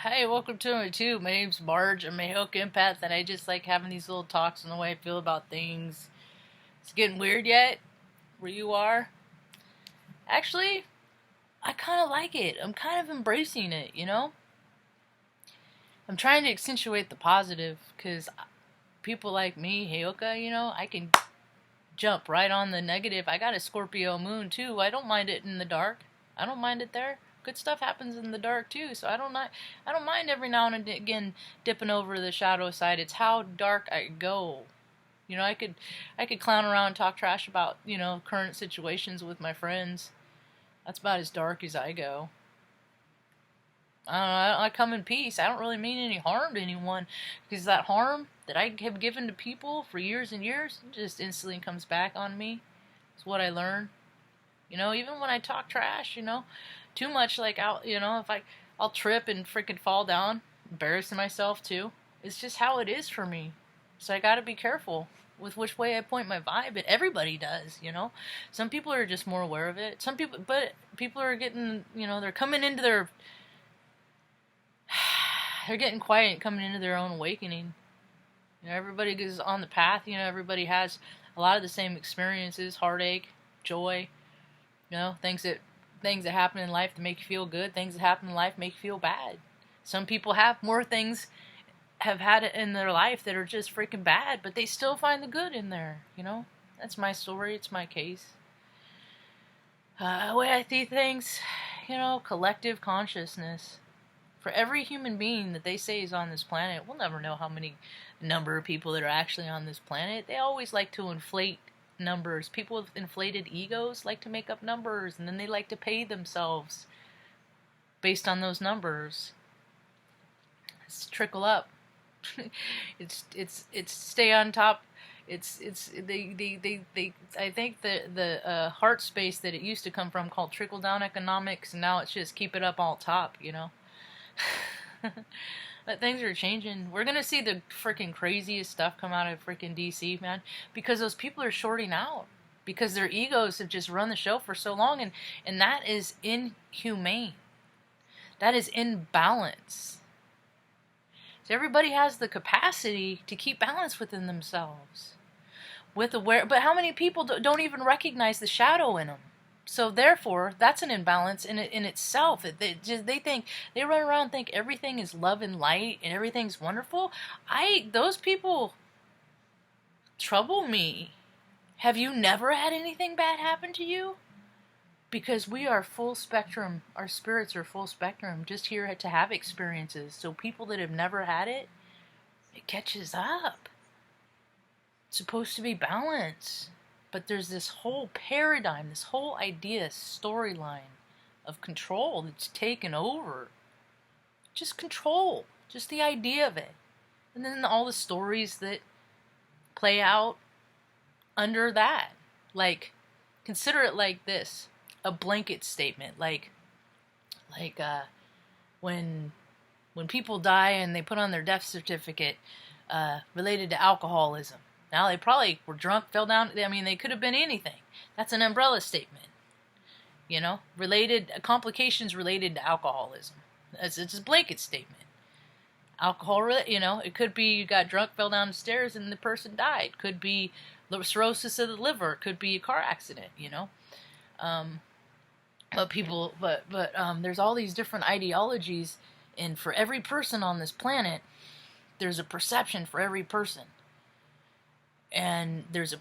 Hey, welcome to my too. My name's Marge. I'm a Hook empath, and I just like having these little talks on the way I feel about things. It's getting weird yet? Where you are? Actually, I kind of like it. I'm kind of embracing it. I'm trying to accentuate the positive, because people like me, Heyoka, I can jump right on the negative. I got a Scorpio moon, too. I don't mind it in the dark. I don't mind it there. Good stuff happens in the dark too, so I don't mind every now and again dipping over the shadow side. It's how dark I go. I could clown around and talk trash about, current situations with my friends. That's about as dark as I go. I don't know, I come in peace. I don't really mean any harm to anyone, because that harm that I have given to people for years and years just instantly comes back on me. It's what I learn. Even when I talk trash, too much, like if I'll trip and freaking fall down, embarrassing myself too. It's just how it is for me. So I gotta be careful with which way I point my vibe, and everybody does. Some people are just more aware of it. But people are getting, they're coming into they're getting quiet and coming into their own awakening. Everybody is on the path. Everybody has a lot of the same experiences: heartache, joy. Things that happen in life that make you feel good. Things that happen in life make you feel bad. Some people have more things, have had it in their life that are just freaking bad, but they still find the good in there. That's my story. It's my case. The way I see things, collective consciousness. For every human being that they say is on this planet, we'll never know how many number of people that are actually on this planet. They always like to inflate numbers. People with inflated egos like to make up numbers, and then they like to pay themselves based on those numbers. It's trickle up. it's stay on top. They I think the heart space that it used to come from, called trickle down economics, and now it's just keep it up all top. But things are changing. We're gonna see the freaking craziest stuff come out of freaking DC, man, because those people are shorting out, because their egos have just run the show for so long, and that is inhumane. That is imbalance. So everybody has the capacity to keep balance within themselves, but how many people don't even recognize the shadow in them? So therefore, that's an imbalance in itself. They run around and think everything is love and light and everything's wonderful. Those people trouble me. Have you never had anything bad happen to you? Because we are full spectrum. Our spirits are full spectrum, just here to have experiences. So people that have never had it catches up. It's supposed to be balance. But there's this whole paradigm, this whole idea, storyline of control that's taken over. Just control. Just the idea of it. And then all the stories that play out under that. Like, consider it like this. A blanket statement. Like when people die and they put on their death certificate related to alcoholism. Now, they probably were drunk, fell down. I mean, they could have been anything. That's an umbrella statement. Complications related to alcoholism. It's a blanket statement. Alcohol, it could be you got drunk, fell down the stairs, and the person died. Could be cirrhosis of the liver. Could be a car accident, But there's all these different ideologies, and for every person on this planet, there's a perception for every person. And there's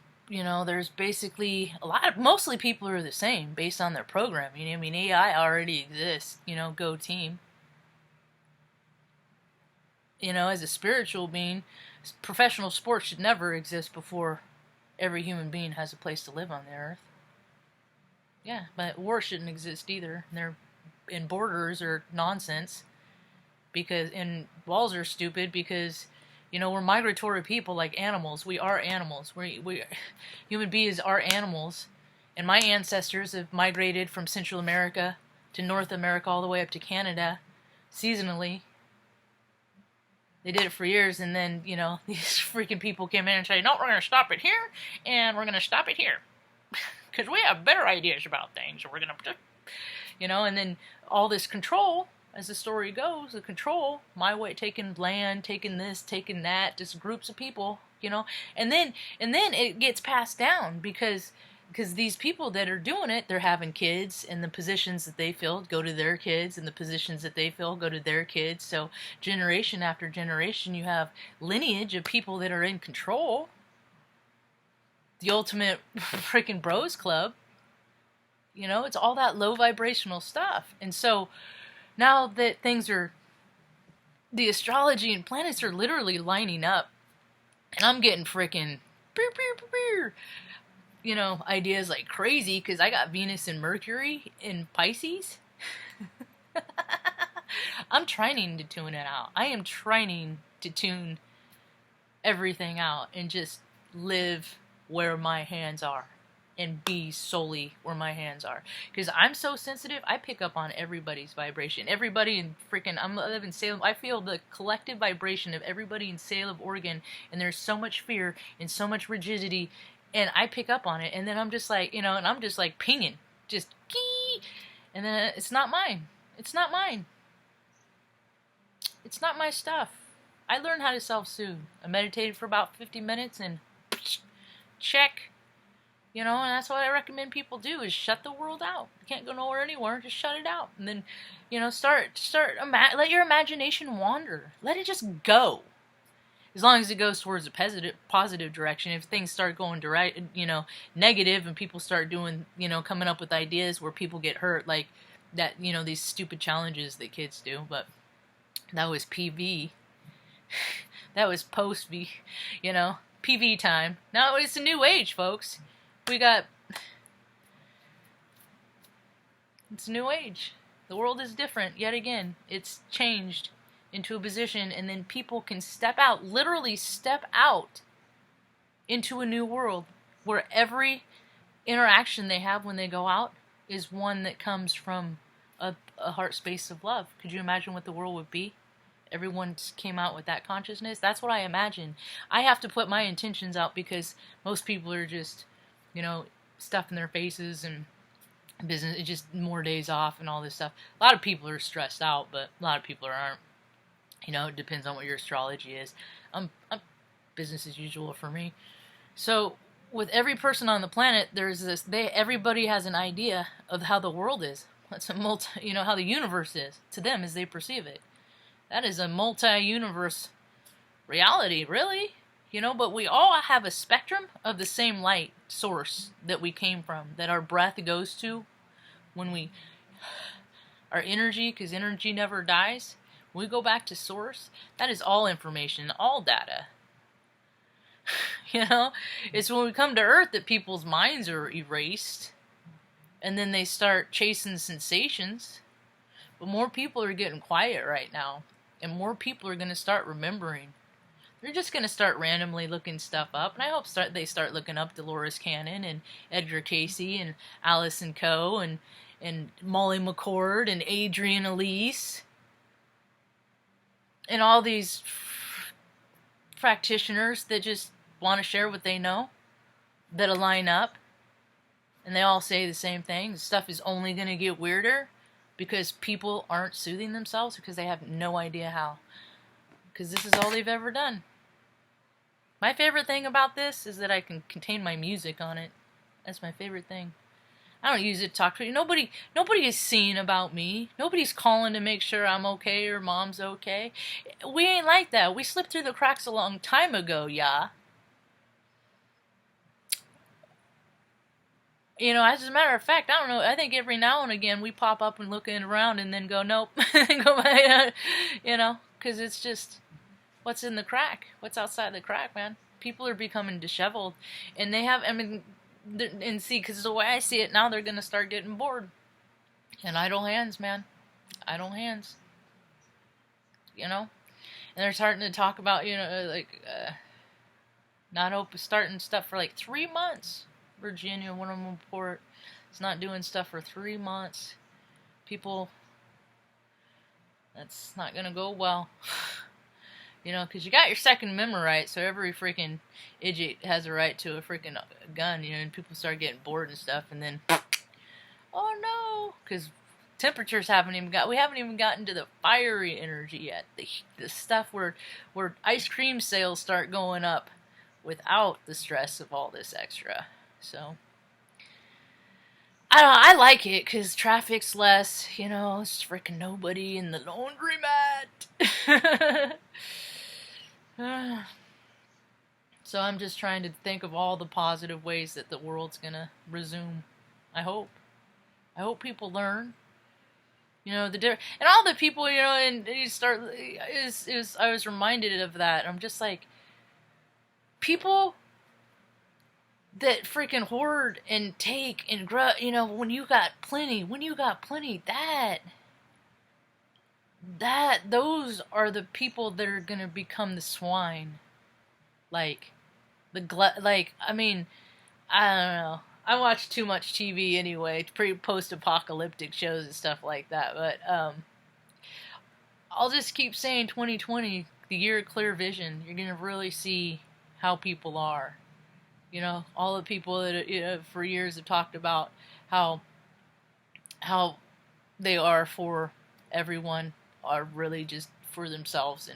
basically mostly people are the same based on their programming. I mean, AI already exists, go team. As a spiritual being, professional sports should never exist before every human being has a place to live on the earth. Yeah, but war shouldn't exist either. And borders are nonsense, and walls are stupid because we're migratory people, like animals. We are animals. We human beings are animals. And my ancestors have migrated from Central America to North America all the way up to Canada seasonally. They did it for years, and then, these freaking people came in and said, no, we're going to stop it here, and we're going to stop it here. Because we have better ideas about things. We're going to, and then all this control, as the story goes, the control, my way, taking land, taking this, taking that, just groups of people, you know, and then it gets passed down because these people that are doing it, they're having kids, and the positions that they fill go to their kids, and the positions that they fill go to their kids. So generation after generation, you have lineage of people that are in control. The ultimate freaking bros club. You know, it's all that low vibrational stuff. And so now that things are, the astrology and planets are literally lining up, and I'm getting freaking, you know, ideas like crazy because I got Venus and Mercury in Pisces. I'm trying to tune it out. I am trying to tune everything out and just live where my hands are and be solely where my hands are. Because I'm so sensitive, I pick up on everybody's vibration. Everybody in freaking, I live in Salem, I feel the collective vibration of everybody in Salem, Oregon, and there's so much fear and so much rigidity, and I pick up on it, and then I'm just like, you know, and I'm just like pinging, just key, and then it's not mine. It's not mine. It's not my stuff. I learned how to self-soothe. I meditated for about 50 minutes and check. You know, and that's what I recommend people do, is shut the world out. You can't go nowhere anywhere, just shut it out. And then, you know, let your imagination wander. Let it just go. As long as it goes towards a positive direction. If things start going direct, you know, negative, and people start doing, you know, coming up with ideas where people get hurt, like that, you know, these stupid challenges that kids do. But that was PV. That was post-V, you know, PV time. Now it's a new age, folks. It's a new age. The world is different yet again. It's changed into a position, and then people can step out, literally step out into a new world where every interaction they have when they go out is one that comes from a heart space of love. Could you imagine what the world would be? Everyone came out with that consciousness. That's what I imagine. I have to put my intentions out because most people are just, you know, stuff in their faces and business. It's just more days off and all this stuff. A lot of people are stressed out, but a lot of people aren't. You know, it depends on what your astrology is. I'm business as usual for me. So with every person on the planet, there's this. Everybody has an idea of how the world is. That's you know, how the universe is to them as they perceive it. That is a multi-universe reality, really. You know, but we all have a spectrum of the same light source that we came from, that our breath goes to when our energy, because energy never dies. When we go back to source, that is all information, all data. You know, it's when we come to Earth that people's minds are erased, and then they start chasing sensations. But more people are getting quiet right now, and more people are going to start remembering. They're just going to start randomly looking stuff up, and I hope they start looking up Dolores Cannon and Edgar Casey and Alice and Co. and Molly McCord and Adrienne Elise and all these practitioners that just want to share what they know, that align up, and they all say the same thing. The stuff is only going to get weirder because people aren't soothing themselves because they have no idea how. Because this is all they've ever done. My favorite thing about this is that I can contain my music on it. That's my favorite thing. I don't use it to talk to you. Nobody is seeing about me. Nobody's calling to make sure I'm okay or mom's okay. We ain't like that. We slipped through the cracks a long time ago, yeah. You know, as a matter of fact, I don't know, I think every now and again we pop up and looking around and then go, nope, and go back, you know, because it's just, what's in the crack? What's outside the crack, man? People are becoming disheveled, and they have, I mean, and see, because the way I see it now, they're going to start getting bored. And idle hands, man. Idle hands. You know? And they're starting to talk about, you know, like, starting stuff for like 3 months. Virginia, one of them report, it's not doing stuff for 3 months. People, that's not going to go well. You know, because you got your Second Amendment right, so every freaking idiot has a right to a freaking gun, you know, and people start getting bored and stuff, and then, oh no, because Temperatures we haven't even gotten to the fiery energy yet. The stuff where ice cream sales start going up without the stress of all this extra. So I don't know, I like it because traffic's less, it's freaking nobody in the laundromat. So I'm just trying to think of all the positive ways that the world's gonna resume. I hope people learn. And all the people, and you start I was reminded of that. I'm just like, people that freaking hoard and take and grow, when you got plenty, those are the people that are gonna become the swine. Like, I mean, I don't know. I watch too much TV anyway, pretty post-apocalyptic shows and stuff like that, but I'll just keep saying 2020, the year of clear vision. You're going to really see how people are. All the people that for years have talked about how they are for everyone are really just for themselves,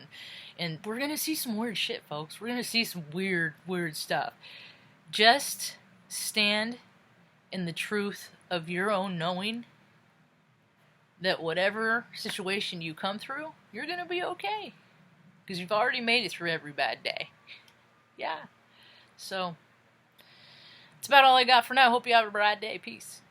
and we're going to see some weird shit, folks. We're going to see some weird stuff. Just stand in the truth of your own knowing that whatever situation you come through, you're going to be okay. Because you've already made it through every bad day. Yeah. So, that's about all I got for now. Hope you have a bright day. Peace.